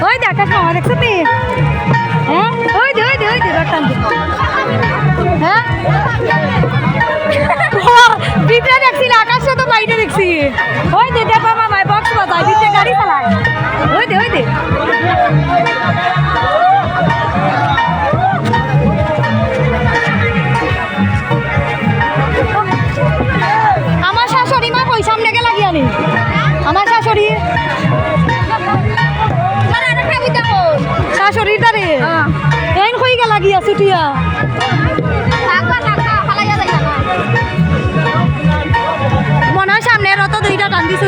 ওই দেখা খাওয়া দেখছো তুই হ্যাঁ ওই দে রটান হ্যাঁ ভিতরে দেখছি না আকাশে তো বাইরে দেখছি ওই দে দেখো মামাই বক্স বাজায় ভিতরে গাড়ি চালায় ওই দে আমার শাশুড়ি মা কই সামনে গে লাগিয়ে আনি আমার শাশুড়ি শাশুড়ির তারে এই কই গে লাগিয়ে ছুটিয়া মনে হয় সামনে রত দুইটা টান দিছ